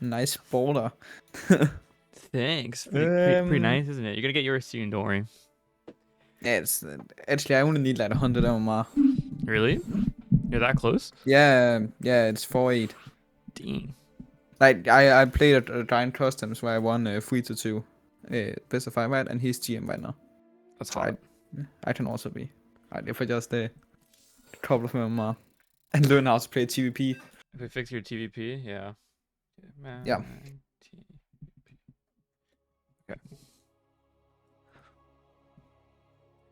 Nice border. Thanks. Pretty nice, isn't it? You're gonna get yours soon, don't worry. Yeah, it's actually I only need like 100 MMR. Really? You're that close? Yeah, it's 4-8. Dang. Like I played at Giant Customs where I won 3-2 best of 5 right, and he's GM right now. That's So hot. I can also be. Right, if I just a couple of MMR and learn how to play TvP. If we fix your TvP, yeah. Yeah. TvP. Okay.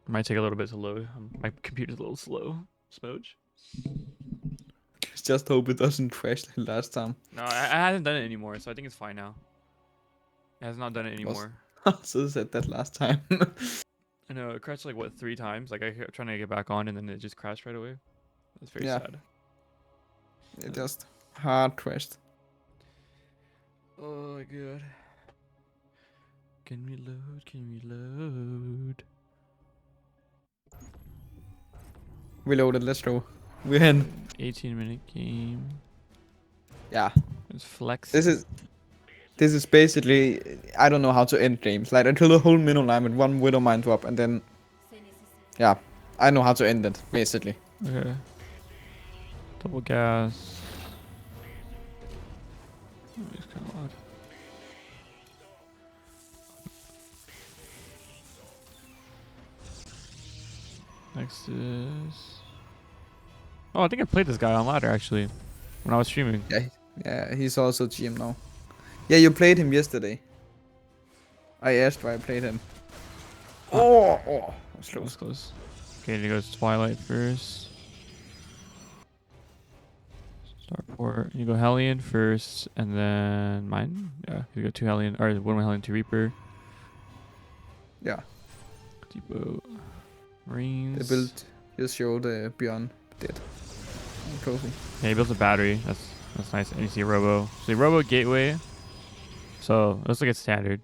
Might take a little bit to load. My computer's a little slow. Smooch. Just hope it doesn't crash like last time. No, I haven't done it anymore, so I think it's fine now. It has not done it anymore. So said that last time. I know, it crashed like, what, 3 times? Like, I kept trying to get back on, and then it just crashed right away. That's very sad. It just hard crashed. Oh my god. Can we load? Can we load? Reloaded, let's go. We're in. 18-minute game. Yeah. It's flex. This is basically, I don't know how to end games. Like until the whole middle line with one Widow Mine drop, and then yeah, I know how to end it basically. Okay. Double gas. Oh, it's kind of odd. Next is. Oh, I think I played this guy on ladder actually, when I was streaming. Yeah, he's also GM now. Yeah, you played him yesterday. I asked why I played him. Oh, That was close. Okay, he goes Twilight first. Starport. You go Hellion first, and then mine. Yeah, you go 2 Hellion, or 1 Hellion, 2 Reaper. Yeah. Depot. Marines. They built his shoulder beyond dead. Trophy. Yeah, he built a battery. That's nice. And you see Robo. So Robo Gateway. So it looks like it's standard.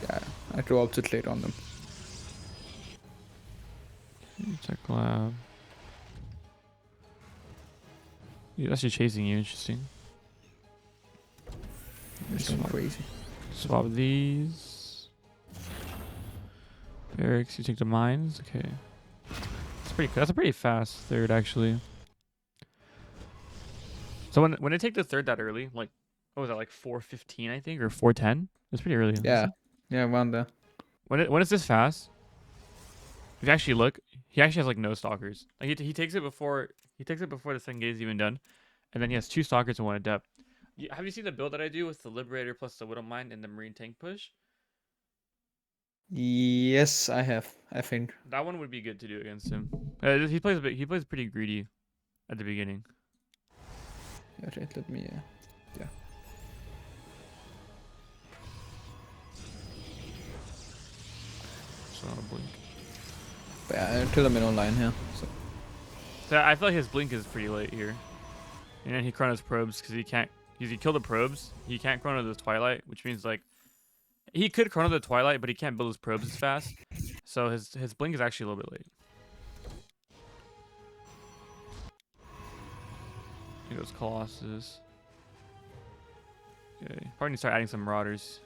Yeah, I drew up to late on them. Check lab. He's actually chasing you. Interesting. It's going crazy. Swap these. Barracks. You take the mines. Okay. That's a pretty fast third actually. So when they take the third that early, like what was that, like 4:15 I think, or 4:10? It's pretty early. Yeah, around there. When it's this fast, if you actually look, he actually has like no stalkers. Like he takes it before the second gate is even done, and then he has 2 stalkers and 1 adept. Have you seen the build that I do with the Liberator plus the Widow Mine and the Marine tank push? Yes, I have. I think that one would be good to do against him. He plays pretty greedy at the beginning. Okay, let me. Yeah. So blink. But yeah, I kill him in online here. So I feel like his blink is pretty late here. And then he chronos probes because he killed the probes. He can't chrono the Twilight, which means like he could chrono the Twilight, but he can't build his probes as fast. So his blink is actually a little bit late. He goes Colossus. Okay, probably need to start adding some Marauders.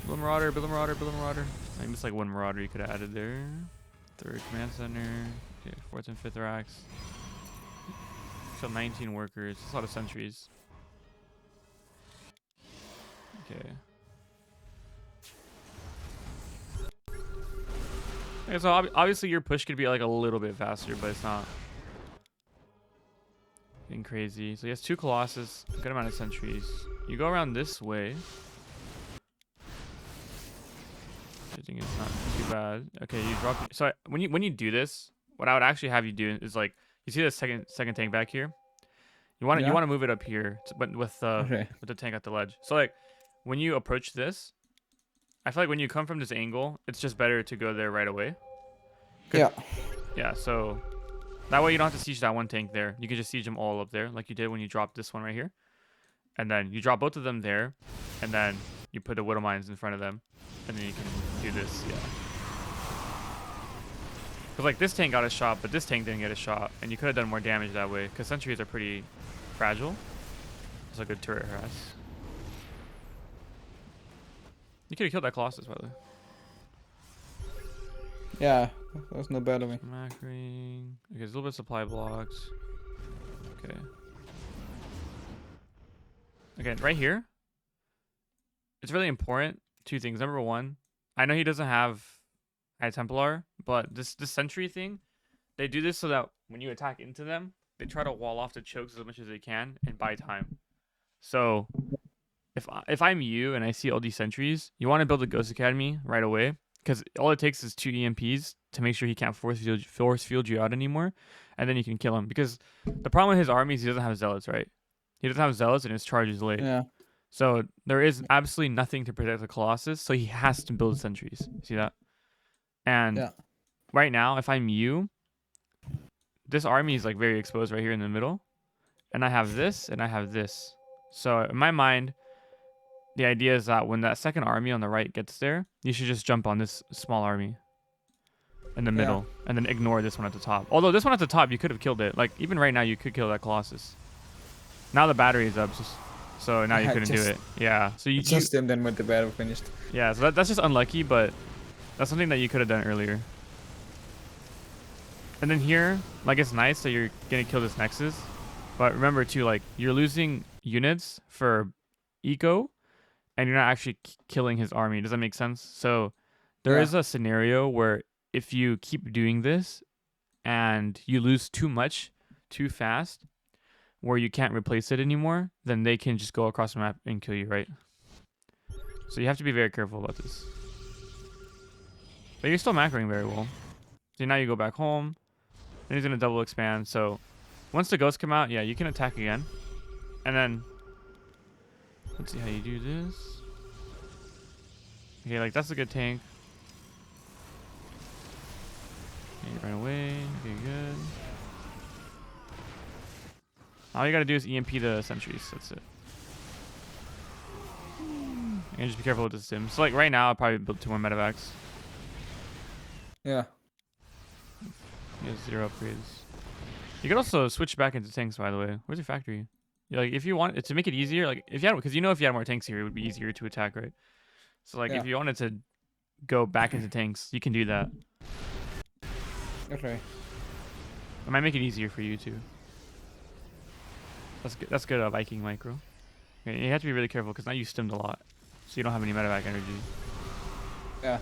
Build a Marauder, build a Marauder, build a Marauder. I think it's like 1 Marauder you could have added there. 3rd command center. Okay, 4th and 5th racks. So 19 workers. That's a lot of sentries. Okay. Okay, so obviously your push could be like a little bit faster, but it's not getting crazy. So he has 2 Colossus, good amount of sentries. You go around this way. I think it's not too bad. Okay, you drop. So when you do this, what I would actually have you do is like, you see the second tank back here. You want to move it up here, but with the tank at the ledge. So like, when you approach this, I feel like when you come from this angle, it's just better to go there right away. Yeah. Yeah. So that way you don't have to siege that 1 tank there. You can just siege them all up there, like you did when you dropped this one right here. And then you drop both of them there, and then you put the Widow Mines in front of them, and then you can do this. Yeah. Because like this tank got a shot, but this tank didn't get a shot, and you could have done more damage that way. Because sentries are pretty fragile. also a good turret harass. You could have killed that Colossus, by the way. Yeah, that was no bad of me. Macring. Okay, there's a little bit of supply blocks. Okay. Okay, right here. It's really important. Two things. Number one, I know he doesn't have High Templar, but this sentry thing, they do this so that when you attack into them, they try to wall off the chokes as much as they can and buy time. So if I'm you and I see all these sentries, you want to build a Ghost Academy right away, because all it takes is 2 EMPs to make sure he can't force field you out anymore, and then you can kill him. Because the problem with his army is he doesn't have zealots, right? He doesn't have zealots and his charge is late. Yeah. So there is absolutely nothing to protect the Colossus, so he has to build sentries. See that? And right now, if I'm you, this army is like very exposed right here in the middle, and I have this and I have this. So in my mind, the idea is that when that second army on the right gets there, you should just jump on this small army in the middle and then ignore this one at the top. Although this one at the top, you could have killed it. Like even right now, you could kill that Colossus. Now the battery is up, so now you couldn't do it. Yeah. So you just him then when the battle finished. Yeah. So that's just unlucky, but that's something that you could have done earlier. And then here, like it's nice that you're gonna kill this Nexus, but remember too, like you're losing units for eco, and you're not actually killing his army. Does that make sense? So there is a scenario where if you keep doing this and you lose too much too fast, where you can't replace it anymore, then they can just go across the map and kill you, right? So you have to be very careful about this. But you're still macroing very well. So now you go back home. Then he's going to double expand. So once the ghosts come out, yeah, you can attack again. And then let's see how you do this. Okay, like that's a good tank. Okay, you run away. Okay, good. All you gotta do is EMP the sentries. That's it. And just be careful with the stims. So like right now, I'll probably build 2 more medevacs. Yeah. You have 0 upgrades. You could also switch back into tanks, by the way. Where's your factory? Yeah, like if you want to make it easier, like if you had, because you know if you had more tanks here, it would be easier to attack, right? So like if you wanted to go back into tanks, you can do that. Okay. It might make it easier for you too. That's good, Viking micro. Okay, you have to be really careful because now you stimmed a lot, so you don't have any medevac energy. Yeah.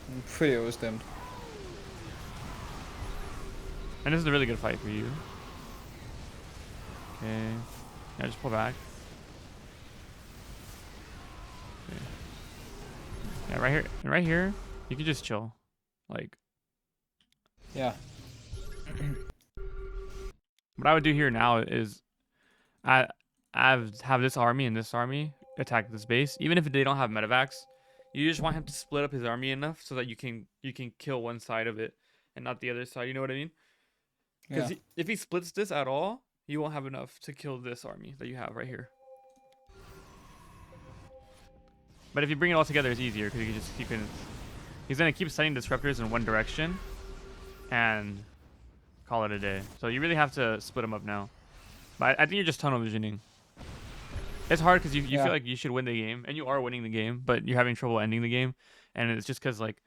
I'm pretty overstimmed. And this is a really good fight for you. Okay. Yeah, just pull back. Okay. Yeah, right here, you can just chill. Like. Yeah. What I would do here now is I have this army and this army attack this base. Even if they don't have medevacs, you just want him to split up his army enough so that you can kill one side of it and not the other side. You know what I mean? Because if he splits this at all, you won't have enough to kill this army that you have right here. But if you bring it all together, it's easier because you can just keep it. He's gonna keep sending disruptors in one direction, and call it a day. So you really have to split them up now. But I think you're just tunnel visioning. It's hard because you feel like you should win the game, and you are winning the game, but you're having trouble ending the game, and it's just because like,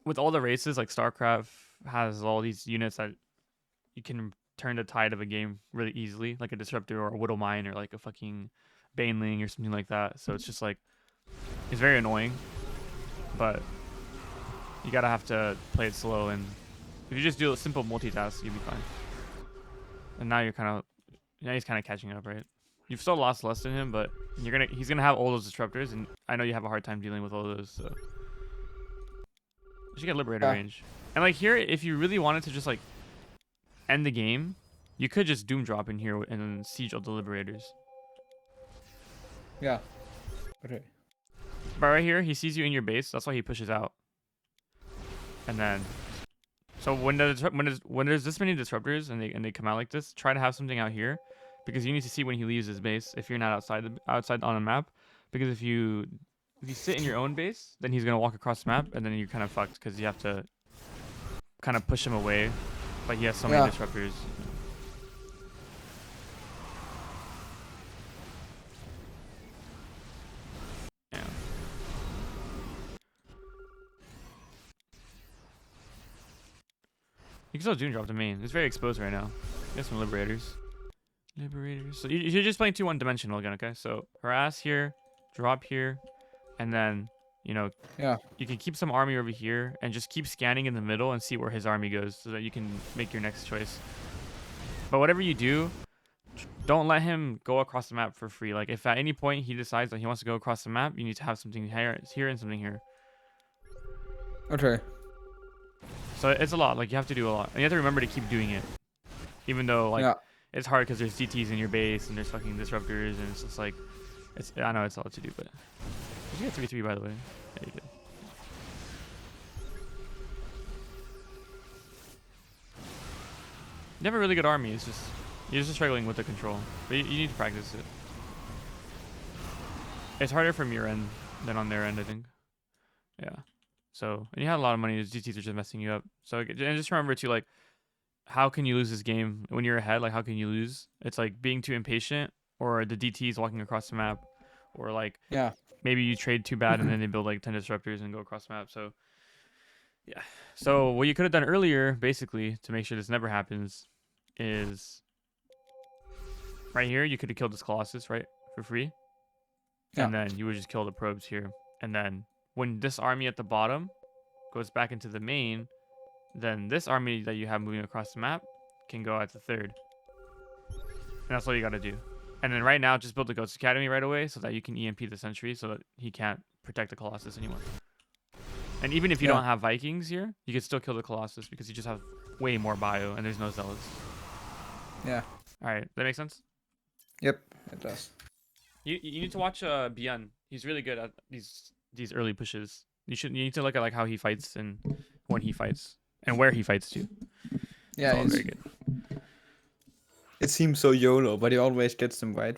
with all the races, like StarCraft has all these units that you can turn the tide of a game really easily, like a disruptor or a Widow Mine or like a fucking Baneling or something like that. So it's just like, it's very annoying, but you gotta have to play it slow, and if you just do a simple multitask, you'll be fine. And now he's kind of catching up, right? You've still lost less than him, but he's gonna have all those disruptors, and I know you have a hard time dealing with all those. So you should get Liberator range. And like here, if you really wanted to just like end the game, you could just Doom drop in here and then siege all the Liberators. Yeah. Okay. But right here, he sees you in your base. That's why he pushes out. And then, so when there's this many disruptors and they come out like this, try to have something out here, because you need to see when he leaves his base if you're not outside on the map. Because if you sit in your own base, then he's gonna walk across the map, and then you're kind of fucked because you have to kind of push him away. But he has so many disruptors. You can still Doom drop the main. It's very exposed right now. Get some Liberators. So you're just playing 2 1-dimensional again, okay? So harass here, drop here, and then, you know, Yeah. you can keep some army over here and just keep scanning in the middle and see where his army goes so that you can make your next choice. But whatever you do, don't let him go across the map for free. Like, if at any point he decides that he wants to go across the map, you need to have something here and something here. Okay. So it's a lot. Like, you have to do a lot. And you have to remember to keep doing it. Even though, like, Yeah. it's hard because there's DTs in your base and there's fucking disruptors and it's just like, I know it's a lot to do, but did you get 3-3 by the way? Yeah, you did. You have a really good army. It's just you're just struggling with the control, but you need to practice it. It's harder from your end than on their end, I think. Yeah. So, and you had a lot of money. The DTs are just messing you up. So, and just remember to, like, how can you lose this game when you're ahead? Like, how can you lose? It's like being too impatient, or the DTs walking across the map, or like, Yeah. maybe you trade too bad and then they build like 10 disruptors and go across the map. So, yeah. So what you could have done earlier, basically, to make sure this never happens, is right here. You could have killed this Colossus, right, for free, and then you would just kill the probes here. And then when this army at the bottom goes back into the main, then this army that you have moving across the map can go at the third. And that's all you got to do. And then right now, just build the Ghost Academy right away so that you can EMP the Sentry so that he can't protect the Colossus anymore. And even if you don't have Vikings here, you can still kill the Colossus because you just have way more bio and there's no Zealots. Yeah. All right, that makes sense? Yep, it does. You need to watch Bian. He's really good at these early pushes. You need to look at like how he fights and when he fights and where he fights too. Yeah, it's all very good. It seems so YOLO, but he always gets them right?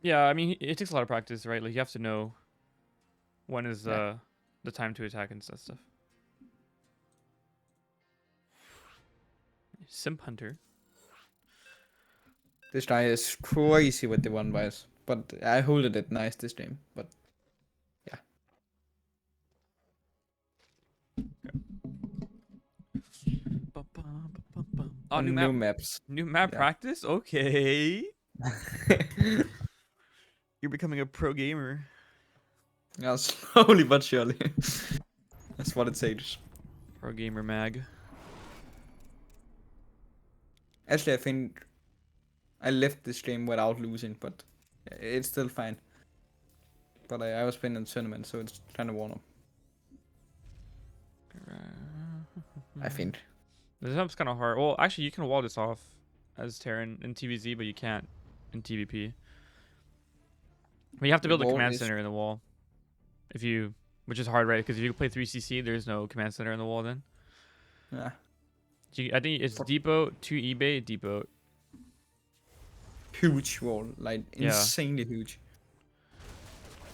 Yeah, I mean, it takes a lot of practice, right? Like, you have to know when is the time to attack and stuff. Simp Hunter. This guy is crazy with the 1-buys, but I holded it nice this game, but yeah. Oh, new maps. New map practice? Okay. You're becoming a pro gamer. Yeah, slowly but surely. That's what it takes. Pro gamer mag. Actually, I think I left this game without losing, but it's still fine. But I was playing in tournament, so it's kind of worn up. I think. This map's kind of hard. Well, actually, you can wall this off as Terran in TvZ, but you can't in TvP. But you have to build a command center in the wall. Which is hard, right? Because if you play 3CC, there's no command center in the wall then. Yeah. I think it's depot, 2 eBay, depot. Huge wall, like insanely huge.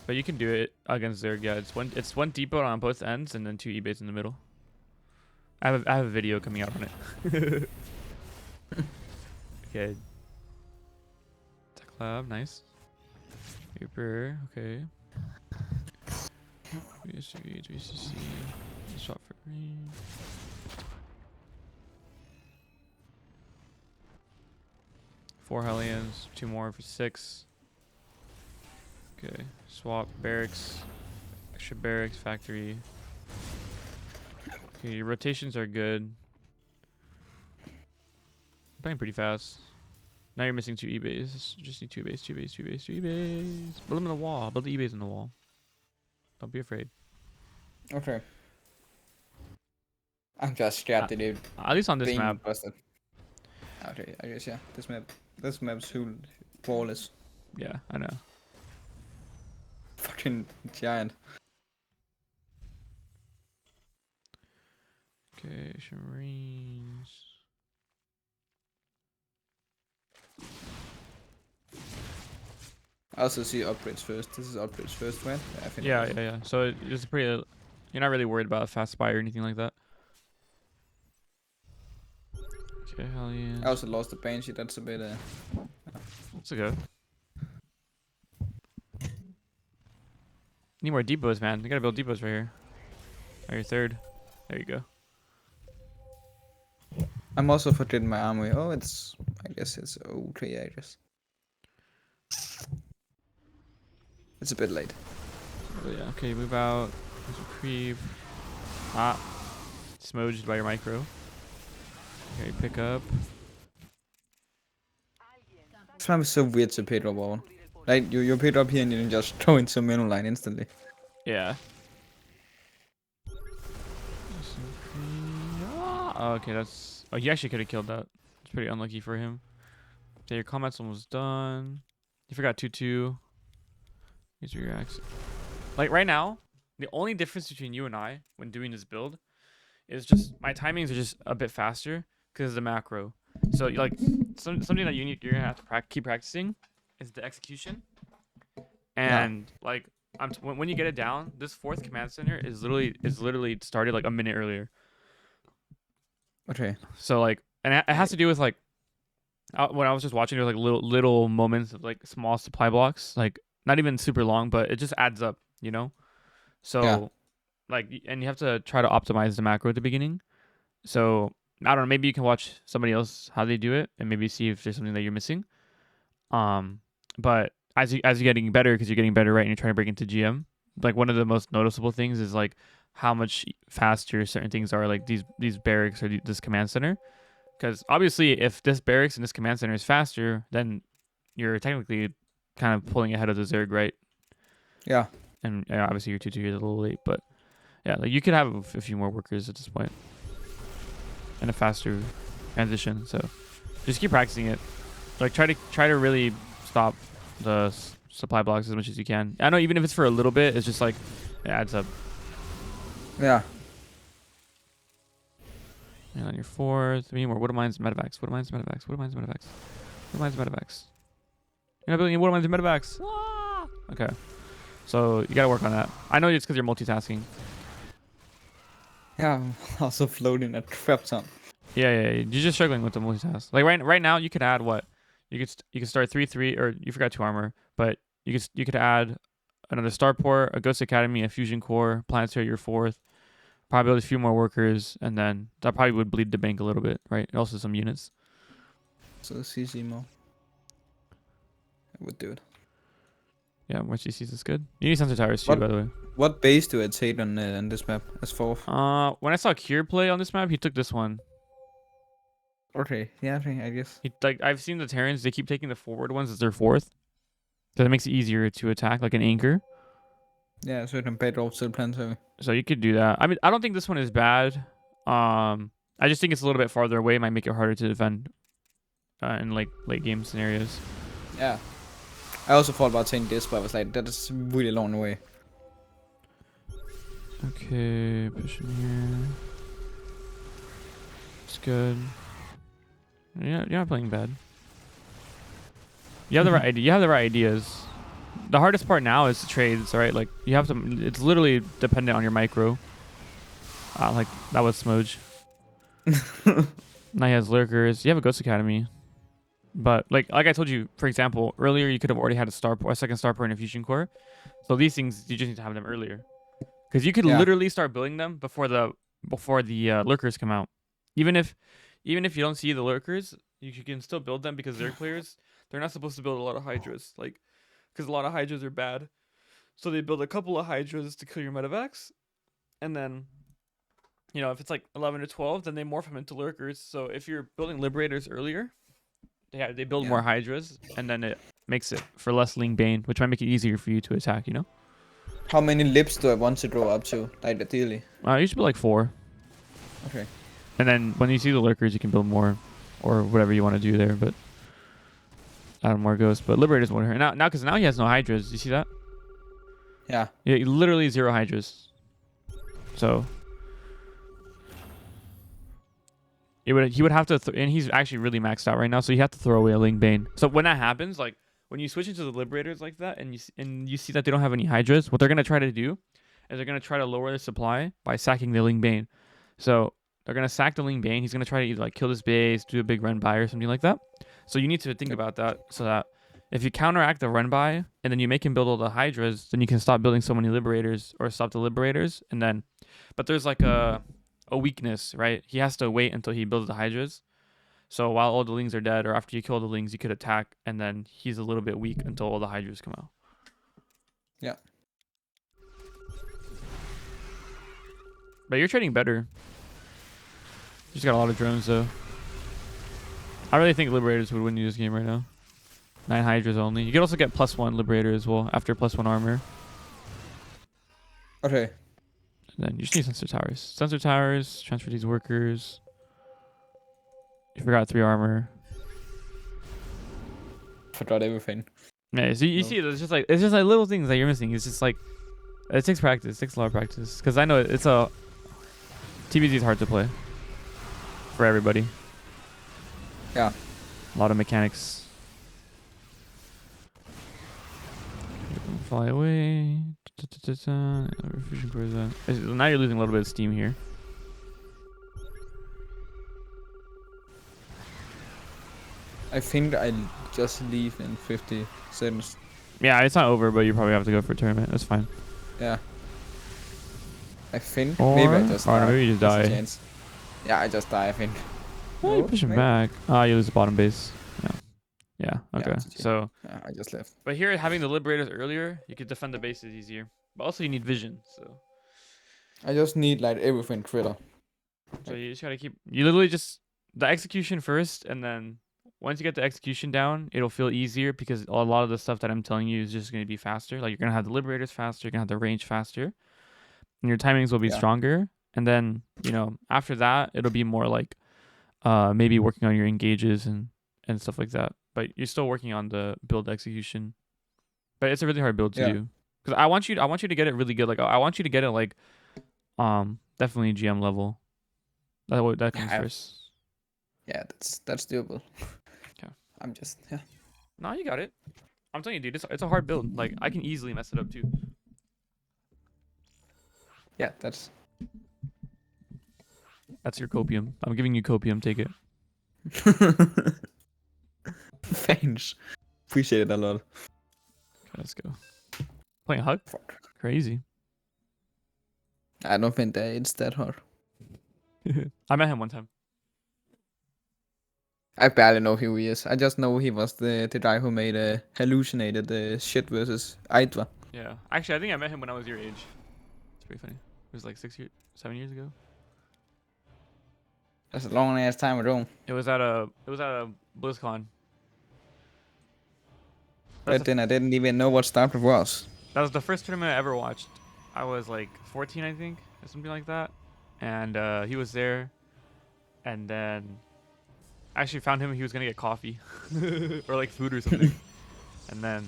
But you can do it against Zerg. Yeah, it's one depot on both ends and then 2 eBays in the middle. I have a video coming out on it. Okay. Tech lab, nice. Paper, okay. 3CC, shot for green. Four Hellions, 2 more for 6. Okay, swap barracks, extra barracks, factory. Okay, your rotations are good. Playing pretty fast. Now you're missing 2 eBays. Just need 2 bays, 2 bays, 2 bays, 2 eBays. Build them in the wall. Build the eBays in the wall. Don't be afraid. Okay. I'm just scared that it. At least on this map. Busted. Okay, I guess yeah. This map's flawless. Yeah, I know. Fucking giant. Okay, Marines. I also see upgrades first. This is upgrades first, right? I think Yeah. So it's pretty. You're not really worried about a fast buy or anything like that. Okay, Hellions. I also lost the Banshee. That's a bit. That's a good. Need more depots, man. You gotta build depots right here. Or your third. There you go. I'm also forgetting my armory. Oh, I guess it's okay, I guess. It's a bit late. Oh, yeah. Okay, move out. There's a creep. Ah. Smoged by your micro. Okay, pick up. This map is so weird to pick up on. Like, you pick up here and you can just throw into middle line instantly. Yeah. Oh, okay, that's... Oh, he actually could have killed that. It's pretty unlucky for him. Okay, your combat's almost done. You forgot 2-2. These are your axes. Like, right now, the only difference between you and I when doing this build is just my timings are just a bit faster because of the macro. So, like, something that you're going to have to keep practicing is the execution. And, like, when you get it down, this 4th command center is literally started, like, a minute earlier. Okay. So, like, and it has to do with, like, when I was just watching, there's like little moments of like small supply blocks, like not even super long, but it just adds up, you know. So, like, and you have to try to optimize the macro at the beginning. So I don't know, maybe you can watch somebody else how they do it, and maybe see if there's something that you're missing. But as you're getting better, because you're getting better, right, and you're trying to break into GM, like one of the most noticeable things is like how much faster certain things are, like these barracks or this command center. Because obviously, if this barracks and this command center is faster, then you're technically kind of pulling ahead of the Zerg, right? Yeah. And obviously, your 2-2 is a little late, but yeah, like you could have a few more workers at this point and a faster transition. So just keep practicing it. Like try to really stop the supply blocks as much as you can. I know even if it's for a little bit, it's just like it adds up. Yeah. And on your 4th, we need more. What mines, medevacs? What mines, medevacs? What mines, medevacs? What mines, medevacs? You're not building any water mines and medevacs. Ah! Okay. So you gotta work on that. I know it's because you're multitasking. Yeah, I'm also floating at crap ton. Yeah. You're just struggling with the multitask. Like right now, you could add what? You could start 3-3, or you forgot 2 armor, but you could add another starport, a Ghost Academy, a fusion core, planetary your 4th. Probably a few more workers, and then that probably would bleed the bank a little bit, right? And also some units. So CC more. I would do it. Yeah, more CCs is good. You need sensor towers too, by the way. What base do I take on this map as 4th? When I saw Kier play on this map, he took this one. Okay, yeah, I guess. I've seen the Terrans, they keep taking the forward ones as their 4th. So that makes it easier to attack, like an anchor. Yeah, so you can bait off to the planetary. So you could do that. I mean, I don't think this one is bad. I just think it's a little bit farther away. It might make it harder to defend in like late game scenarios. Yeah. I also thought about taking this, but I was like, that is really long away. Okay, push in here. It's good. Yeah, you're not playing bad. You have the right idea. You have the right ideas. The hardest part now is the trades, right? Like you have to. It's literally dependent on your micro. Like that was Smoge. Now he has lurkers. You have a Ghost Academy, but like I told you, for example, earlier you could have already had a second starport and a fusion core. So these things you just need to have them earlier, because you could literally start building them before the lurkers come out. Even if you don't see the lurkers, you can still build them, because Zerg players, they're not supposed to build a lot of hydras, like, because a lot of hydras are bad. So they build a couple of hydras to kill your medevacs, and then, you know, if it's like 11 to 12, then they morph them into lurkers. So if you're building liberators earlier, they build more hydras, and then it makes it for less Ling Bane, which might make it easier for you to attack, you know? How many lips do I want to grow up to, like ideally? You should build like 4. Okay. And then when you see the lurkers, you can build more, or whatever you want to do there, but add more ghosts. But liberators won't hurt. Now, because now he has no hydras. You see that? Yeah. Yeah, literally 0 hydras. So he would have to, and he's actually really maxed out right now. So you have to throw away a Ling Bane. So when that happens, like when you switch into the liberators like that, and you see that they don't have any hydras, what they're gonna try to do is they're gonna try to lower their supply by sacking the Ling Bane. So they're gonna sack the Ling Bane. He's gonna try to either like kill this base, do a big run by, or something like that. So you need to think about that, so that if you counteract the run by and then you make him build all the hydras, then you can stop building so many liberators, or stop the liberators, and then, but there's like a weakness, right? He has to wait until he builds the hydras. So while all the lings are dead, or after you kill the lings, you could attack, and then he's a little bit weak until all the hydras come out. Yeah. But you're trading better. You just got a lot of drones though. I really think Liberators would win you this game right now. 9 hydras only. You could also get +1 Liberator as well after +1 armor. Okay. And then you just need sensor towers. Sensor towers, transfer these workers. You forgot 3 armor. Forgot everything. Yeah, so you see, it's just like little things that you're missing. It's just like it takes practice. It takes a lot of practice. Because I know it's a TvZ is hard to play for everybody. Yeah. A lot of mechanics. Fly away. Now you're losing a little bit of steam here. I think I just leave in 50 seconds. Yeah, it's not over, but you probably have to go for a tournament. That's fine. Yeah. I think. Or, maybe I just die. Maybe you just There's a die. chance. Yeah, I just die, I think. Oh, you push him maybe. back. Ah, you lose the bottom base. Yeah. Yeah, okay. Yeah, So, yeah, I just left. but here, having the Liberators earlier, you could defend the bases easier. But also, you need vision, so. I just need like everything critter. So you just gotta keep. You literally just the execution first, and then once you get the execution down, it'll feel easier because a lot of the stuff that I'm telling you is just gonna be faster. Like you're gonna have the Liberators faster, you're gonna have the range faster, and your timings will be stronger. And then after that, it'll be more like maybe working on your engages and stuff like that. But you're still working on the build execution. But it's a really hard build to do because I want you to get it really good. Like I want you to get it like definitely GM level. That comes first. Yeah, that's doable. Okay. I'm just No, you got it. I'm telling you, dude, it's a hard build. Like I can easily mess it up too. Yeah, that's your copium. I'm giving you copium. Take it. Thanks. Appreciate it a lot. Okay, let's go. Playing Hug? Crazy. I don't think that it's that hard. I met him one time. I barely know who he is. I just know he was the guy who made hallucinated shit versus Hydra. Yeah. Actually, I think I met him when I was your age. It's pretty funny. It was like 7 years ago. That's a long ass time ago. It was at a BlizzCon. But then I didn't even know what StarCraft was. That was the first tournament I ever watched. I was like 14, I think, or something like that. And he was there. And then I actually found him. He was gonna get coffee or like food or something. And then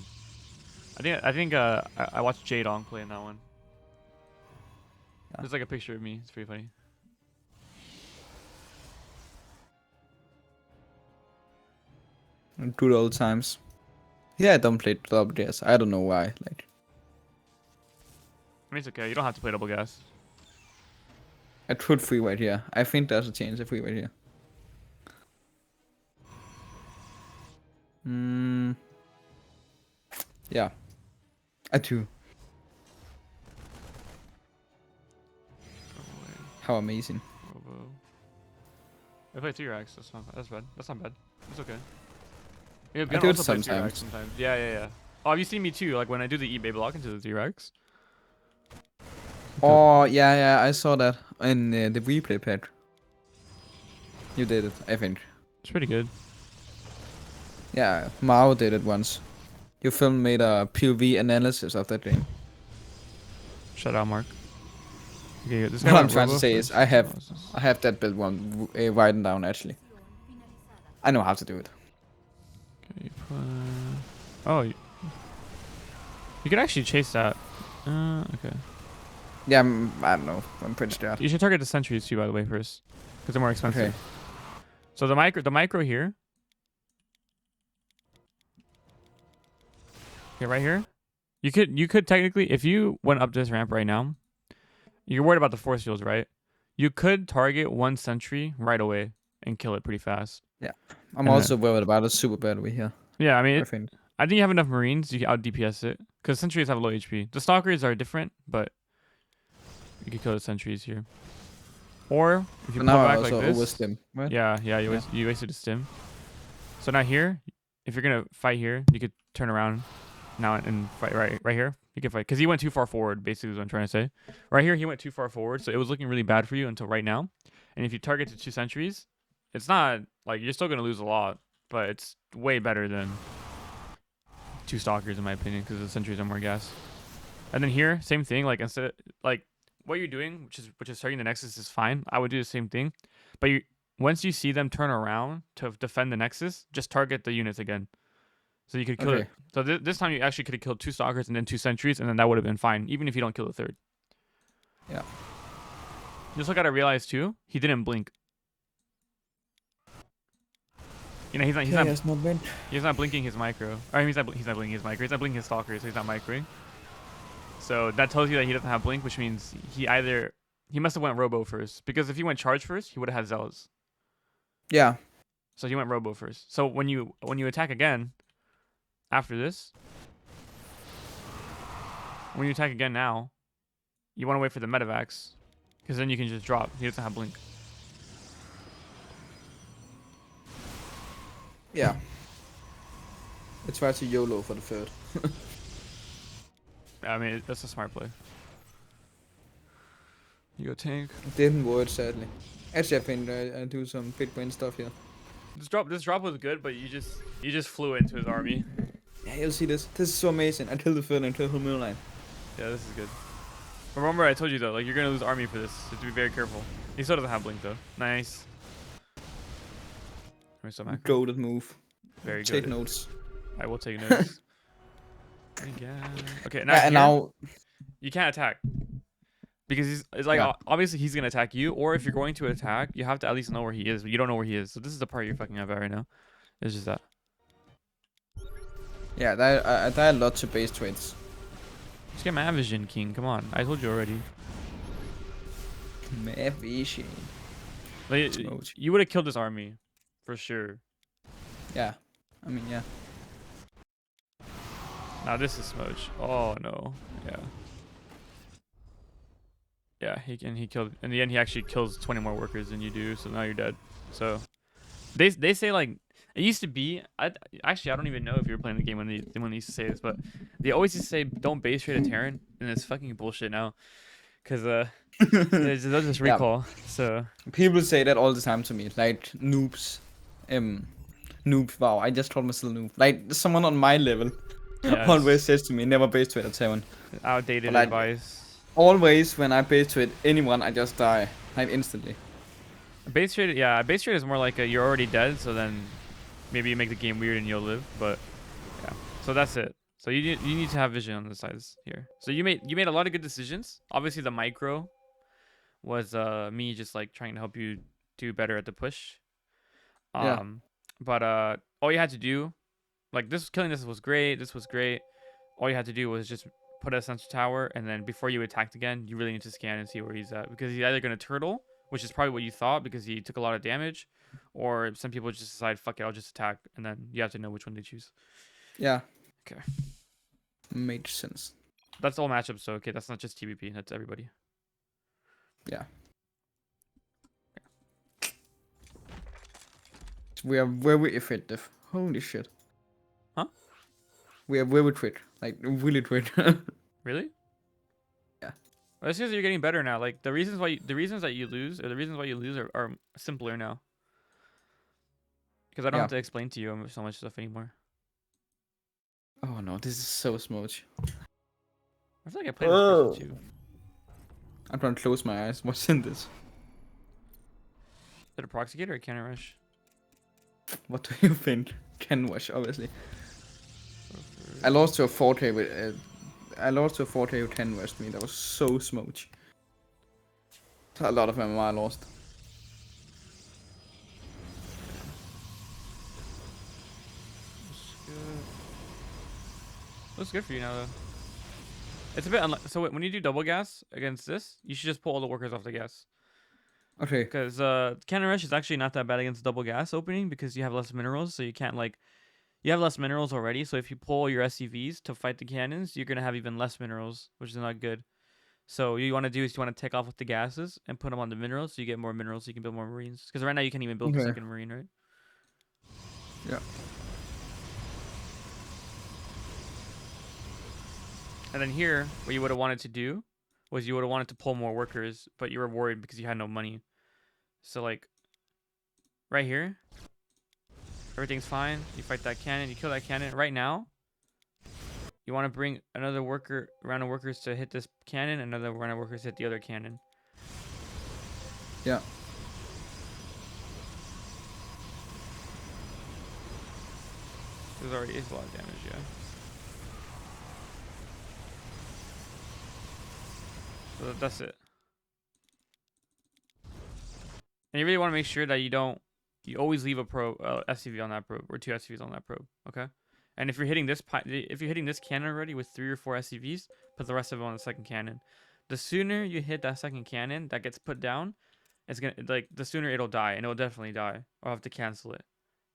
I think I watched Jadong play in that one. There's like a picture of me. It's pretty funny. Good old times. Yeah, I don't play double gas. I don't know why. Like, I mean, it's okay. You don't have to play double gas. I could free right here. I think there's a chance of free right here. Yeah. I do. How amazing. Robo. I play 3-Rax. That's bad. That's not bad. It's okay. Yeah, I do it sometimes. Yeah. Oh, have you seen me too? Like when I do the eBay block into the 3-Rax. Oh, yeah, I saw that in the replay pack. You did it, I think. It's pretty good. Yeah, Mao did it once. Your film made a POV analysis of that game. Shut out, Mark. Okay, this What I'm trying to say is I have that build one written down actually. I know how to do it. Okay, oh, you can actually chase that. Okay. Yeah, I don't know. I'm pretty sure. You should target the sentries too, by the way, first, because they're more expensive. Okay. So the micro here. Okay, right here. You could technically, if you went up this ramp right now, you're worried about the force fields, right? You could target one sentry right away and kill it pretty fast. Yeah, I'm also worried about a super battery here. Yeah, I mean, I think you have enough Marines. You can out DPS it because sentries have low HP. The stalkers are different, but you can kill the sentries here. Or if you But pull now I back like also this, overstim, right? yeah, Yeah. you wasted a stim. So now here, if you're gonna fight here, you could turn around now and fight right here. You can fight because he went too far forward. Basically, is what I'm trying to say. Right here, he went too far forward, so it was looking really bad for you until right now. And if you target to 2 sentries, it's not like you're still gonna lose a lot, but it's way better than 2 stalkers in my opinion because the sentries are more gas. And then here, same thing. Like instead, like what you're doing, which is targeting the nexus, is fine. I would do the same thing, but once you see them turn around to defend the nexus, just target the units again. So you could kill it. Okay. So this time you actually could have killed 2 stalkers and then 2 sentries, and then that would have been fine, even if you don't kill the third. Yeah. You also gotta realize too, he didn't blink. You know, he's not blinking his micro. I mean, he's not blinking his micro. He's not blinking his stalker, so he's not microing. So that tells you that he doesn't have blink, which means he must have went robo first, because if he went charge first, he would have had zealots. Yeah. So he went robo first. So when you attack again after this, when you attack again now, you want to wait for the medevacs, because then you can just drop. He doesn't have blink. Yeah. Let's try to YOLO for the third. I mean, that's a smart play. You go tank. It didn't work, sadly. Actually, I think I do some big brain stuff here. This drop was good, but you just flew into his army. Yeah, you'll see this. This is so amazing. I killed the third and killed the middle line. Yeah, this is good. Remember, I told you though, like you're gonna lose army for this. You have to be very careful. He still doesn't have blink though. Nice. Where's some macro? Goated move. Very Take good. notes. I will take notes. Okay, now, And now you can't attack because it's like obviously he's gonna attack you, or if you're going to attack, you have to at least know where he is. But you don't know where he is, so this is the part you're fucking up at right now. It's just that. yeah, that I lots of base trades. Just get Mad Vision, King. Come on, I told you already. Mad Vision. Like, you would have killed this army, for sure. Yeah, I mean yeah. Now this is Smoach. Oh no. Yeah. Yeah, he killed. In the end, he actually kills 20 more workers than you do. So now you're dead. So they say like it used to be. I don't even know if you were playing the game when they used to say this, but they always used to say don't base trade a Terran, and it's fucking bullshit now, because there's this recall. Yeah. So people say that all the time to me, like noobs, noob. Wow, I just called myself noob. Like someone on my level. Yes. Always says to me, never base trade a Terran. Outdated advice. Always when I base trade anyone, I just die, like instantly. Base trade, yeah, base trade is more like you're already dead, so then maybe you make the game weird and you'll live. But yeah, so that's it. So you need to have vision on the sides here. So you made a lot of good decisions. Obviously the micro was me just like trying to help you do better at the push. Yeah. But all you had to do, like killing this was great. This was great. All you had to do was just put a sensor tower, and then before you attacked again, you really need to scan and see where he's at, because he's either going to turtle, which is probably what you thought because he took a lot of damage, or some people just decide, fuck it, I'll just attack, and then you have to know which one they choose. Yeah. Okay. Makes sense. That's all matchups, so okay, that's not just TvP, that's everybody. Yeah. We are very effective. Holy shit. Huh? We are very quick. Like, really quick. Really? Yeah. Well, it's because you're getting better now. Like, the reasons why you lose are simpler now. Because I don't have to explain to you so much stuff anymore. Oh no, this is so smooth. I feel like I played this person too. I'm trying to close my eyes. What's in this? Is it a proxy gate or a cannon rush? What do you think? Cannon rush, obviously. I lost to a 4K with I lost to a 4K with 10 rush me. That was so smooch. A lot of MMR I lost. Looks good for you now though. It's a bit so when you do double gas against this, you should just pull all the workers off the gas. Okay. Because cannon rush is actually not that bad against double gas opening, because you have less minerals, so you can't you have less minerals already. So if you pull your SCVs to fight the cannons, you're gonna have even less minerals, which is not good. So what you want to do is you want to take off with the gases and put them on the minerals, so you get more minerals, so you can build more marines. Because right now you can't even build the Okay. second marine, right? Yeah. And then here, what you would have wanted to do was you would have wanted to pull more workers, but you were worried because you had no money. So like, right here, everything's fine. You fight that cannon, you kill that cannon. Right now, you want to bring another round of workers to hit this cannon, another round of workers to hit the other cannon. Yeah. There's already is a lot of damage, yeah. So that's it. And you really want to make sure that you always leave a SCV on that probe, or 2 SCVs on that probe, okay? And if you're hitting this cannon already with 3 or 4 SCVs, put the rest of it on the second cannon. The sooner you hit that second cannon that gets put down, it's gonna the sooner it'll die, and it'll definitely die. Or have to cancel it,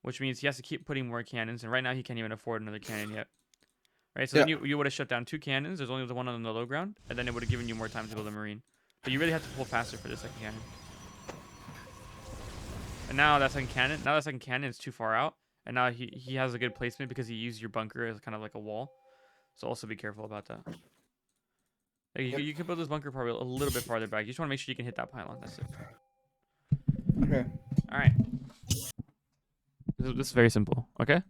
which means he has to keep putting more cannons. And right now he can't even afford another cannon yet. Right, so then you would have shut down 2 cannons. There's only the one on the low ground, and then it would have given you more time to build a marine. But you really have to pull faster for the second cannon. And now that second cannon is too far out, and now he has a good placement because he used your bunker as kind of like a wall. So also be careful about that. Like you can build this bunker probably a little bit farther back. You just want to make sure you can hit that pylon. That's it. Okay. All right. This is very simple. Okay.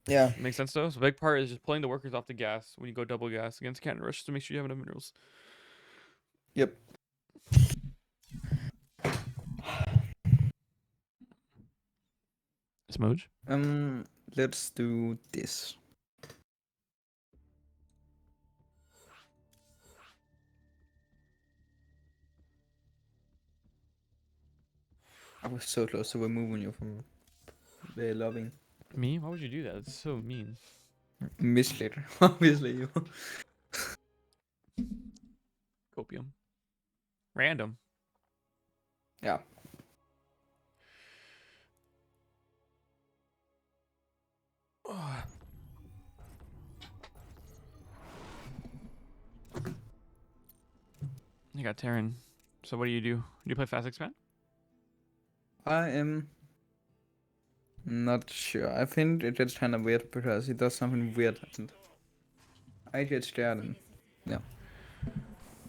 Yeah. Makes sense though. So the big part is just pulling the workers off the gas when you go double gas against cannon rush to make sure you have enough minerals. Yep. Smooge. Let's do this. I was so close to removing you from the loving. Me? Why would you do that? It's so mean. Misled, obviously you. Copium. Random. Yeah. You got Terran. So what do? Do you play Fast Expand? I am not sure. I think it gets kind of weird because he does something weird and I get scared and yeah.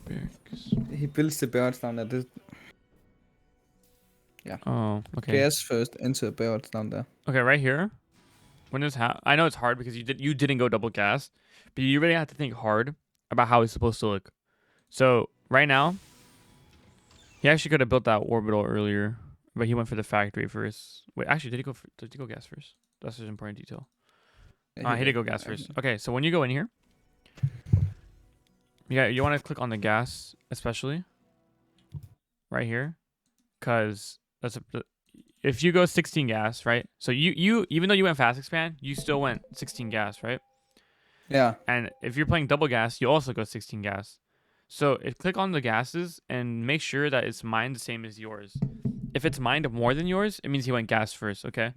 Barracks. He builds the birds down there. Yeah. Oh, okay. Gas first into the birds down there. Okay, right here. When this I know it's hard because you didn't go double gas, but you really have to think hard about how it's supposed to look. So right now, he actually could have built that orbital earlier, but he went for the factory first. Wait, actually, did he go gas first? That's an important detail. He did go gas first. Okay, so when you go in here, you want to click on the gas, especially right here, because if you go 16 gas, right? So you even though you went fast expand, you still went 16 gas, right? Yeah. And if you're playing double gas, you also go 16 gas. So click on the gases and make sure that it's mined the same as yours. If it's mined more than yours, it means he went gas first, okay?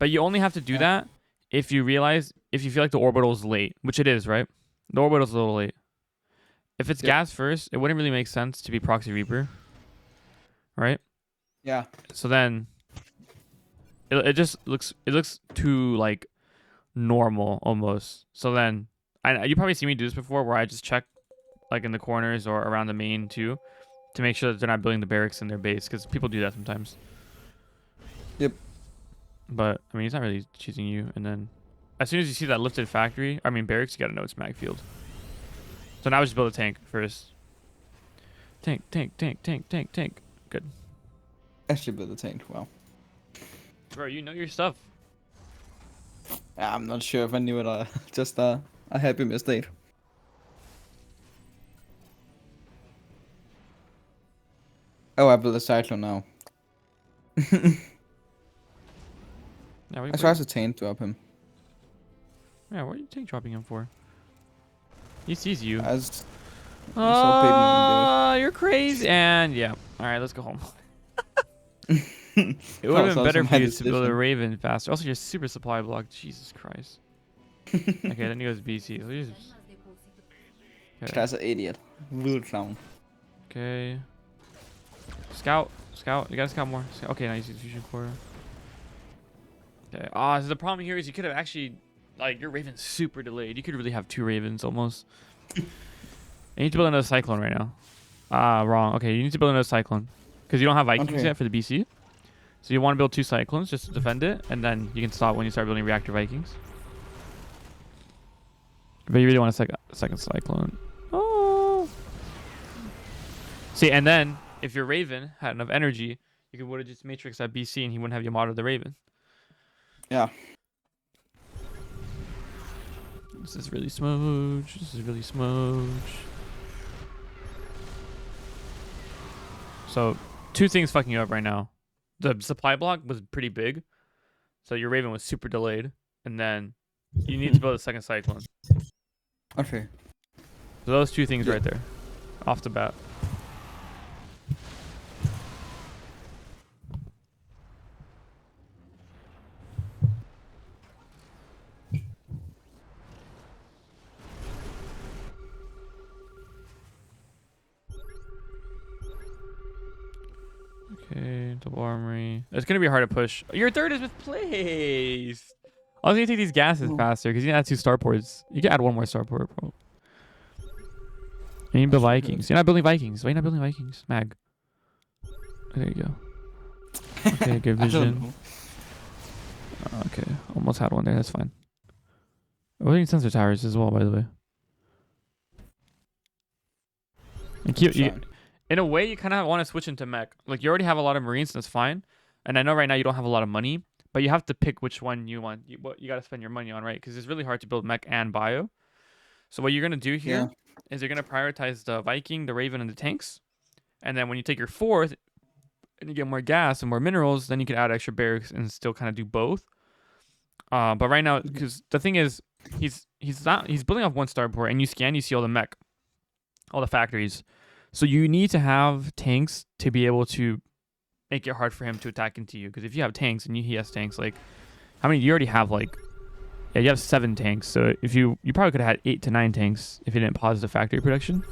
But you only have to do that if you feel like the orbital is late, which it is, right? The orbital's a little late. If it's gas first, it wouldn't really make sense to be Proxy Reaper, right? Yeah. So then it just looks too like normal almost. So then you probably see me do this before where I just check like in the corners or around the main too to make sure that they're not building the barracks in their base, because people do that sometimes. Yep. But I mean, he's not really cheating you. And then as soon as you see that lifted barracks, you gotta know it's mag field. So now we just build a tank first. Tank. Good. Actually build a tank. Wow. Bro, you know your stuff. I'm not sure if I knew it. Just a happy mistake. Oh, I built a cyclone now. Yeah, I tried to tank drop him. Yeah, what are you tank dropping him for? He sees you. You're crazy. And yeah. Alright, let's go home. It would have been better for you to build a Raven faster. Also, you're super supply block. Jesus Christ. Okay, then he goes BC. So Okay. That's an idiot. Real clown. Okay. Scout. Scout. You gotta scout more. Okay, now you see the fusion core. Okay. Ah, so the problem here is you could have actually, like, your Raven's super delayed. You could really have 2 Ravens almost. You need to build another Cyclone right now. Ah, wrong. Okay, you need to build another Cyclone. Because you don't have Vikings yet for the BC. So you want to build 2 Cyclones just to defend it. And then you can stop when you start building Reactor Vikings. But you really want a second Cyclone. Oh. See, and then if your Raven had enough energy, you would have just Matrix that BC and he wouldn't have your model the Raven. Yeah. This is really smooch. This is really smooch. So, 2 things fucking you up right now. The supply block was pretty big. So your Raven was super delayed. And then you need to build a second Cyclone. Okay. So those 2 things right there. Off the bat. Okay, double armory. It's gonna be hard to push. Your 3rd is misplaced. I was gonna take these gases faster because you can add 2 starports. You can add 1 more starport, bro. You need to build Vikings. You're not building Vikings. Why are you not building Vikings? Mag. There you go. Okay, good vision. Okay, almost had 1 there. That's fine. We're doing sensor towers as well, by the way. And keep in a way, you kind of want to switch into mech. Like, you already have a lot of Marines, that's fine. And I know right now you don't have a lot of money, but you have to pick which one you want. What you got to spend your money on, right? Because it's really hard to build mech and bio. So what you're going to do here is you're going to prioritize the Viking, the Raven, and the tanks. And then when you take your 4th and you get more gas and more minerals, then you can add extra barracks and still kind of do both. But right now, because the thing is, he's building off 1 starport, and you scan, you see all the mech, all the factories. So you need to have tanks to be able to make it hard for him to attack into you. Because if you have tanks and he has tanks, like, how many? You already have, like, yeah, you have 7 tanks. So if you probably could have had 8 to 9 tanks if you didn't pause the factory production.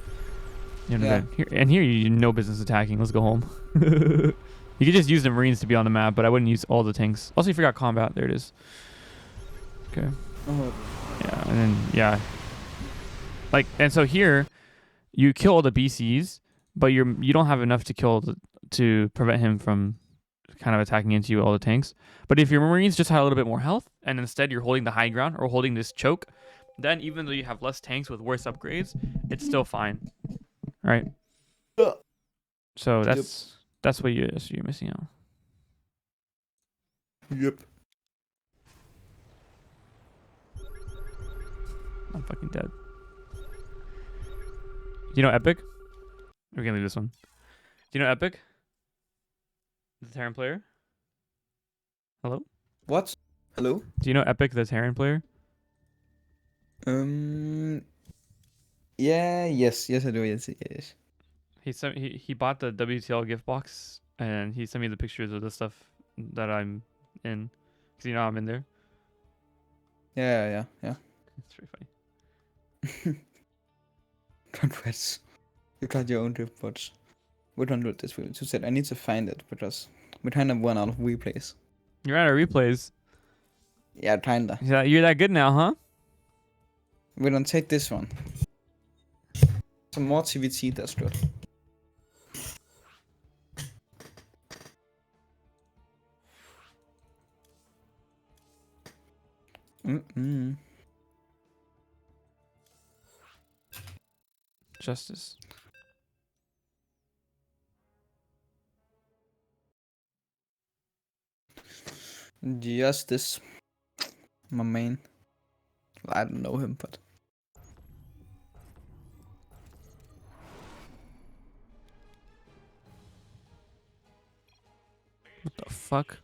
You know, here you no business attacking. Let's go home. You could just use the Marines to be on the map, but I wouldn't use all the tanks. Also, you forgot combat. There it is. Okay. Yeah, and then like, and so here you kill all the BCs, but you don't have enough to kill to prevent him from kind of attacking into you all the tanks. But if your Marines just had a little bit more health, and instead you're holding the high ground or holding this choke, then even though you have less tanks with worse upgrades, it's still fine, right? So that's what you're missing out. Yep. I'm fucking dead. Do you know Epic? We can leave this one. Do you know Epic? The Terran player? Hello? What? Hello? Do you know Epic, the Terran player? Yeah, yes, I do. Yes. He bought the WTL gift box, and he sent me the pictures of the stuff that I'm in, because you know I'm in there. Yeah. It's pretty funny. Congrats. You got your own gift box. We don't do this. You said I need to find it because we kind of run out of replays. You're out of replays. Yeah, kinda. Yeah, you're that good now, huh? We don't take this one. Some more TvT, that's good. Justice. Justice. My main. Well, I don't know him, but... What the fuck?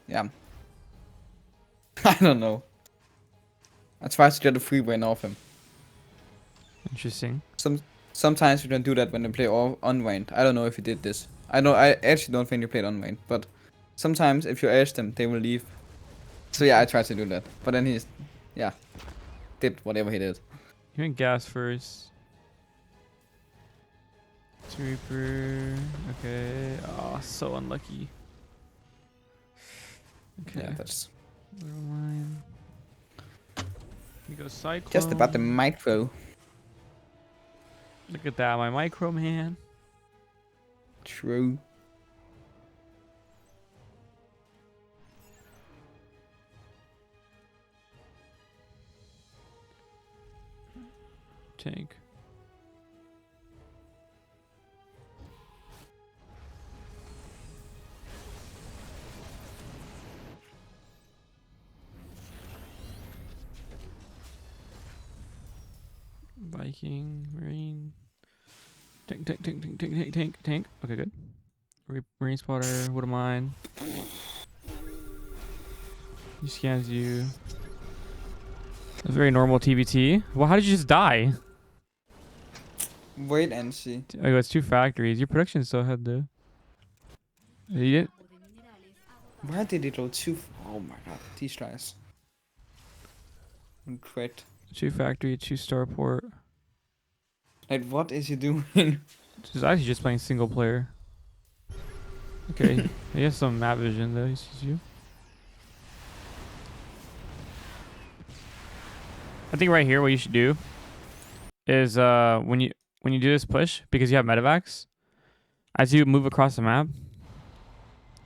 Yeah. I don't know. I tried to get a free win off him. Interesting. Sometimes you don't do that when you play unwind. I don't know if you did this. I actually don't think you played unwind, but sometimes if you ask them, they will leave. So yeah, I tried to do that, but then he's, yeah, did whatever he did. He went gas first. Reaper. Okay. Oh, so unlucky. Okay. Yeah, that's Little line. We go cyclone. just about the micro. Look at that, my micro man. True. Tank. Viking, Marine. Tank, tank, tank, tank, tank, tank, tank, tank. Okay, good. Marine spotter, what am mine? He scans you. That's very normal TvT. Well, how did you just die? Wait and see. Oh, it's 2 factories. Your production's still ahead, though. You didn't? Where did it go to? Oh my god, these guys. Great. 2 factory, 2 starport. Like, what is he doing? He's actually just playing single player. Okay, he has some map vision though. He sees you. I think right here, what you should do is when you do this push, because you have medevacs, as you move across the map,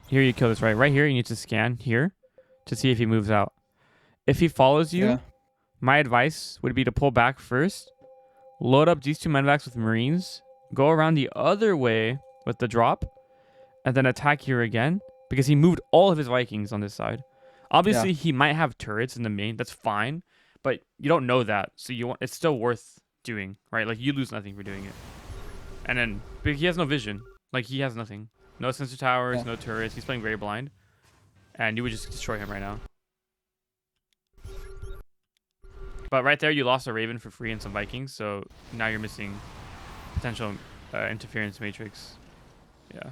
here you kill this right here. You need to scan here to see if he moves out. If he follows you, Yeah. my advice would be to pull back first, load up these 2 medevacs with Marines, go around the other way with the drop, and then attack here again, because he moved all of his Vikings on this side. Obviously, he might have turrets in the main. That's fine, but you don't know that, so it's still worth doing, right? Like, you lose nothing for doing it. And then, but he has no vision. Like, he has nothing. No sensor towers, no turrets. He's playing very blind, and you would just destroy him right now. But right there, you lost a Raven for free and some Vikings, so now you're missing potential interference matrix. Yeah.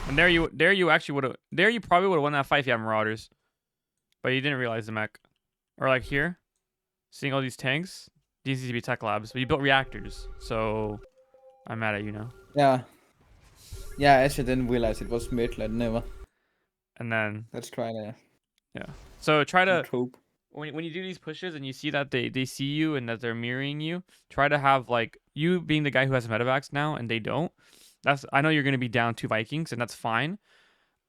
And there you probably would have won that fight if you had Marauders, but you didn't realize the mech. Or like here, seeing all these tanks, these need to be tech labs, but you built reactors, so I'm mad at you now. Yeah. Yeah, I actually didn't realize it was mid, like never. And then Let's try that. yeah. So try to Hope. when you do these pushes and you see that they see you and that they're mirroring you, try to have like you being the guy who has medevacs now and they don't. I know you're going to be down 2 Vikings, and that's fine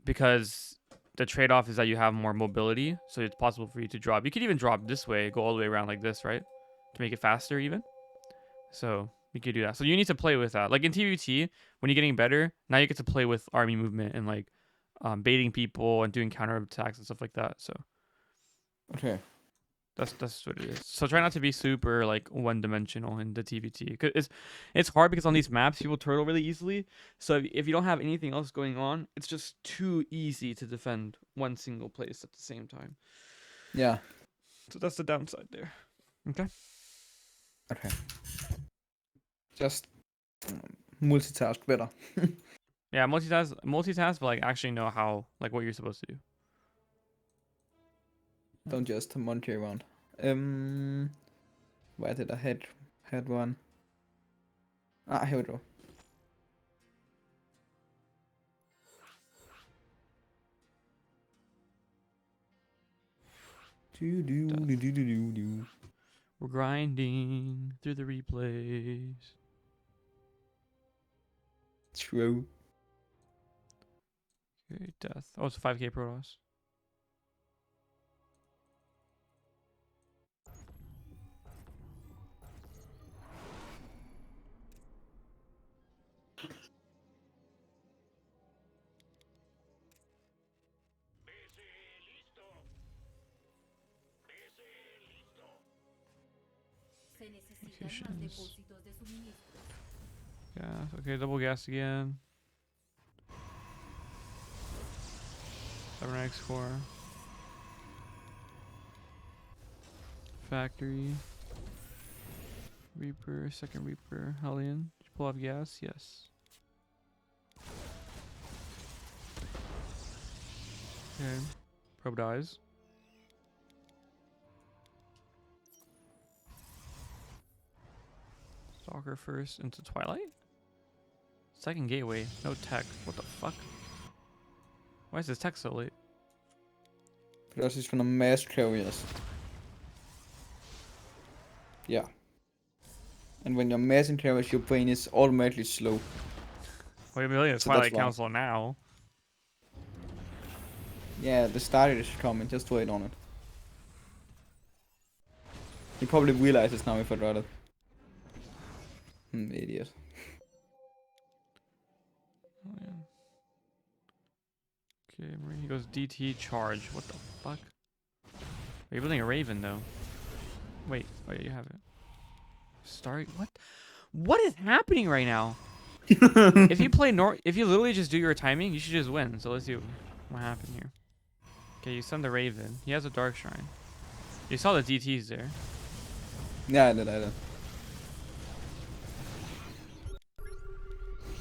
because the trade-off is that you have more mobility, so it's possible for you to drop. You could even drop this way, go all the way around like this, right? To make it faster even. So you could do that. So you need to play with that. Like in TvT, when you're getting better, now you get to play with army movement and like baiting people and doing counter attacks and stuff like that. So Okay. that's what it is. So try not to be super like one-dimensional in the TvT. 'Cause it's hard because on these maps people turtle really easily. So if you don't have anything else going on, it's just too easy to defend one single place at the same time. Yeah. So that's the downside there. Okay. Okay. Just multitask better. Yeah, multitask, but like actually know how what you're supposed to do. Don't just monkey around. Where did I had one? Ah, here we go. Do. We're grinding through the replays. True. Okay, death. Oh, it's a 5k Protoss. Gas. Okay, double gas again. 7x core. Factory. Reaper, second Reaper. Hellion. Did you pull off gas? Yes. Okay. Probe dies. Stalker first into Twilight? Second gateway. No tech. What the fuck? Why is this tech so late? Because he's gonna mass carriers. Yeah. And when you're massing carriers, your brain is automatically slow. Wait a minute, So that's Twilight why. Council now. Yeah, the starter is coming, just wait on it. He probably realizes now if I got it. Idiot. Oh, yeah. Okay, Marine, he goes DT charge. What the fuck? Are you building a Raven though? Wait, oh yeah, you have it. Start what? What is happening right now? If you play if you literally just do your timing, you should just win. So let's see what happened here. Okay, you send the Raven. He has a Dark Shrine. You saw the DTs there. Yeah, I did.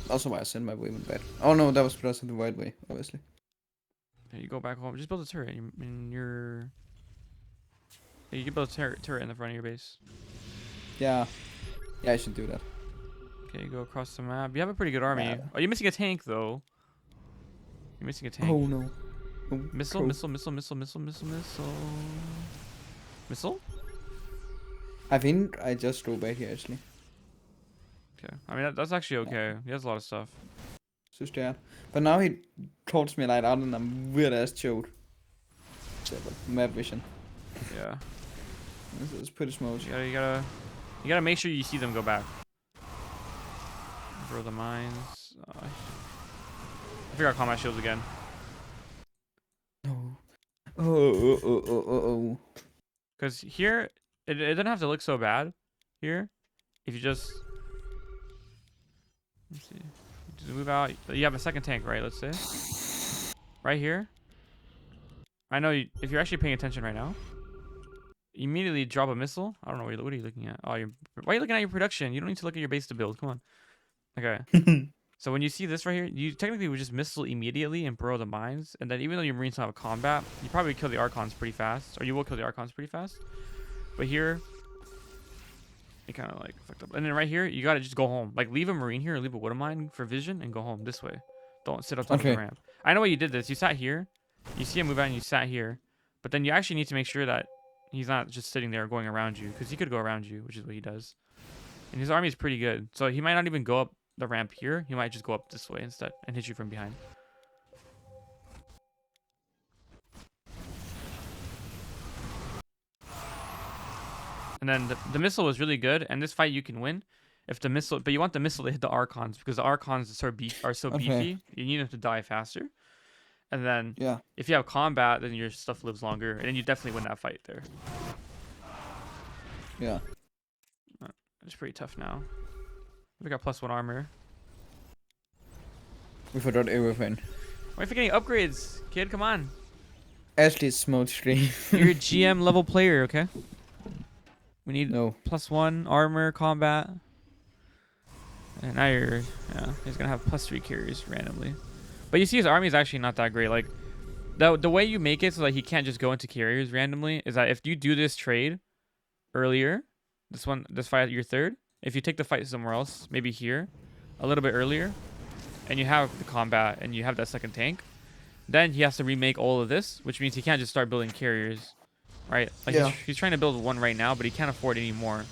Also why I sent my Raven back. Oh no, that was because of the right way, obviously. Okay, you go back home. Just build a turret in your. Yeah, you can build a turret in the front of your base. Yeah. Yeah, I should do that. Okay, you go across the map. You have a pretty good army. Yeah. Oh, you're missing a tank though. You're missing a tank. Oh no. Oh, Missile, cool. missile. Missile? I think I just go back here actually. Okay. I mean, that's actually okay. He has a lot of stuff. So scared. But now he calls me like out and I'm weird ass choked. Map vision. Yeah. It's pretty smooth. You gotta make sure you see them go back. Throw the mines. I forgot combat shields again. No. Oh. Because here, it doesn't have to look so bad. Here, if you just, let's see, just move out. You have a second tank, right? Let's say, right here. I know if you're actually paying attention right now. Immediately drop a missile. I don't know what are you looking at. Oh, why are you looking at your production? You don't need to look at your base to build. Come on. Okay. So when you see this right here, you technically would just missile immediately and burrow the mines. And then even though your Marines don't have a combat, you probably kill the Archons pretty fast. Or you will kill the Archons pretty fast. But here, it kind of like fucked up. And then right here, you gotta just go home. Like leave a Marine here or leave a Wood Mine for vision and go home this way. Don't sit up top of the ramp. I know why you did this. You sat here. You see him move out and you sat here. But then you actually need to make sure that he's not just sitting there going around you. Because he could go around you, which is what he does. And his army is pretty good. So he might not even go up the ramp here. He might just go up this way instead and hit you from behind. And then the missile was really good, and this fight you can win if the missile, but you want the missile to hit the Archons because the Archons are so beefy. You need them to die faster. And then if you have combat, then your stuff lives longer, and then you definitely win that fight there. Yeah. It's pretty tough now. We got +1 armor. We forgot everything. Why are you forgetting upgrades, kid? Come on. Ashley's smoke screen. You're a GM level player, okay? We need no +1 armor, combat. And now he's gonna have +3 carries randomly. But you see his army is actually not that great. Like the way you make it so that he can't just go into carriers randomly is that if you do this trade earlier, this fight your third, if you take the fight somewhere else, maybe here, a little bit earlier, and you have the combat and you have that second tank, then he has to remake all of this, which means he can't just start building carriers, right? Like he's trying to build one right now, but he can't afford any more,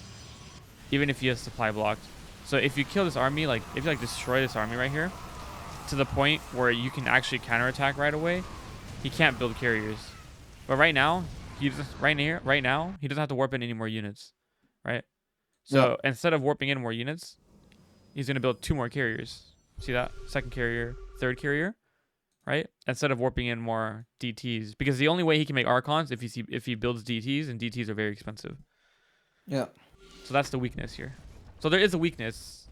even if he has supply blocked. So if you kill this army, like if you destroy this army right here, to the point where you can actually counterattack right away, he can't build carriers. But right now, he doesn't have to warp in any more units, right? So instead of warping in more units, he's gonna build 2 more carriers. See that? Second carrier, third carrier, right? Instead of warping in more DTs, because the only way he can make Archons if he builds DTs, and DTs are very expensive. Yeah. So that's the weakness here. So there is a weakness.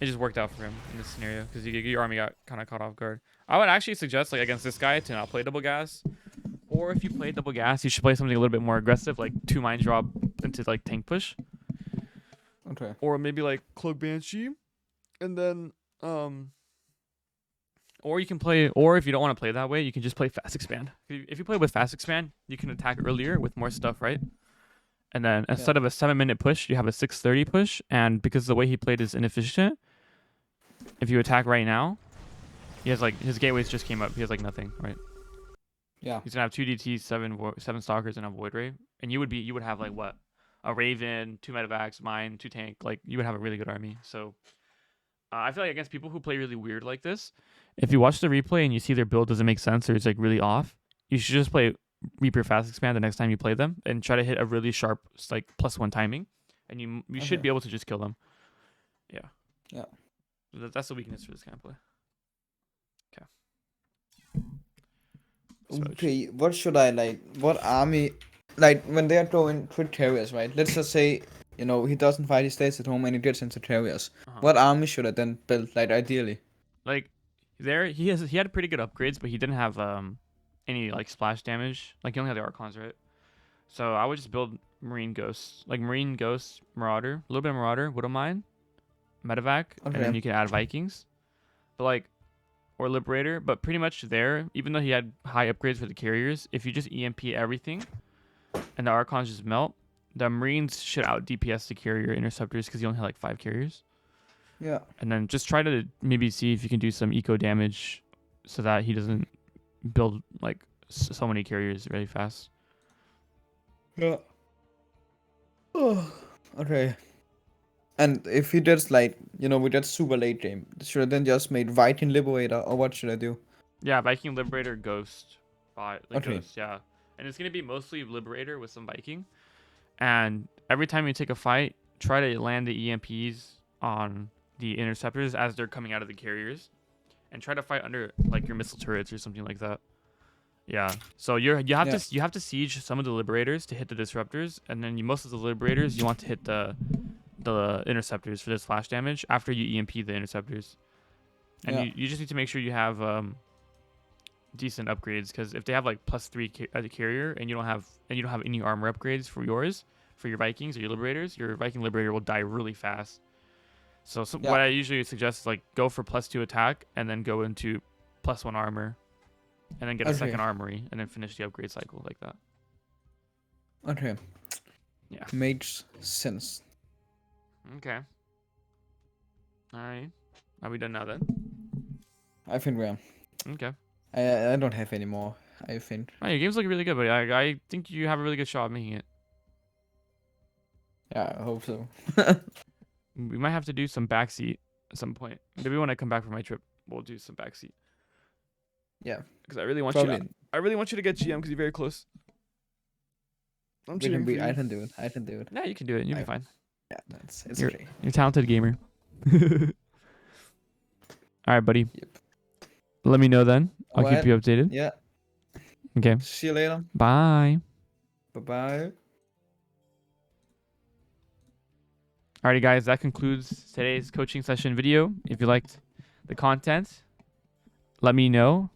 It just worked out for him in this scenario because your army got kind of caught off guard. I would actually suggest against this guy to not play double gas, or if you play double gas, you should play something a little bit more aggressive, like 2 mine drop into tank push. Okay. Or maybe Cloak Banshee, and then Or you can play, or if you don't want to play that way, you can just play fast expand. If you play with fast expand, you can attack earlier with more stuff, right? And then instead of a 7-minute push, you have a 6:30 push. And because the way he played is inefficient, if you attack right now, he has like his gateways just came up. He has like nothing, right? Yeah. He's gonna have 2 DTs, 7 stalkers, and a void ray. And you would have like what? A Raven, 2 medevacs, mine, 2 tank. Like you would have a really good army. So I feel like against people who play really weird like this, if you watch the replay and you see their build doesn't make sense or it's like really off, you should just play Reaper Fast Expand the next time you play them and try to hit a really sharp like +1 timing, and you should be able to just kill them. Yeah. Yeah. That's the weakness for this kind of play. Okay, what should I like? What army? Like when they are throwing crit carriers, right? Let's just say, you know, he doesn't fight, he stays at home and he gets into carriers. What army should I then build? Like ideally. Like he had pretty good upgrades, but he didn't have any like splash damage. Like he only had the Archons, right? So I would just build Marine Ghosts, like Marine Ghost Marauder, a little bit of Marauder, Widowmine, Medevac, and then you can add Vikings, but like. Or Liberator, but pretty much there, even though he had high upgrades for the carriers, if you just EMP everything and the Archons just melt, the Marines should out DPS the carrier interceptors because you only have like 5 carriers. Yeah. And then just try to maybe see if you can do some eco damage so that he doesn't build like so many carriers really fast. Yeah. Oh, okay. And if he does like, you know, with that super late game, should I then just make Viking Liberator or what should I do? Yeah, Viking Liberator Ghost. Ghost, yeah. And it's going to be mostly Liberator with some Viking. And every time you take a fight, try to land the EMPs on the interceptors as they're coming out of the carriers. And try to fight under like your missile turrets or something like that. Yeah. So you have to siege some of the Liberators to hit the disruptors, and then most of the Liberators you want to hit the interceptors for this flash damage after you EMP the interceptors. And you just need to make sure you have decent upgrades, because if they have like +3 as a carrier and you don't have any armor upgrades for your Vikings or your Liberators, your Viking Liberator will die really fast. So what I usually suggest is like go for +2 attack and then go into +1 armor and then get a second armory and then finish the upgrade cycle like that. Okay. Yeah. Makes sense. Okay. Alright. Are we done now then? I think we are. Okay. I don't have any more, I think. Oh, your game's looking really good, but I think you have a really good shot at making it. Yeah, I hope so. We might have to do some backseat at some point. Maybe when I come back from my trip, we'll do some backseat. Yeah. Because I really want you to get GM because you're very close. I can do it. I can do it. Yeah, you can do it. You'll be fine. Yeah, it's okay. You're a talented gamer. All right, buddy. Yep. Let me know then. I'll keep you updated. Yeah. Okay. See you later. Bye. Bye-bye. Alrighty, guys. That concludes today's coaching session video. If you liked the content, let me know.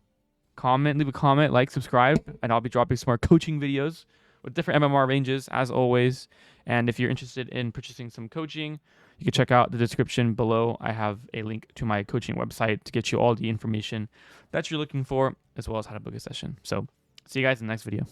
Leave a comment, like, subscribe, and I'll be dropping some more coaching videos with different MMR ranges as always. And if you're interested in purchasing some coaching, you can check out the description below. I have a link to my coaching website to get you all the information that you're looking for, as well as how to book a session. So see you guys in the next video.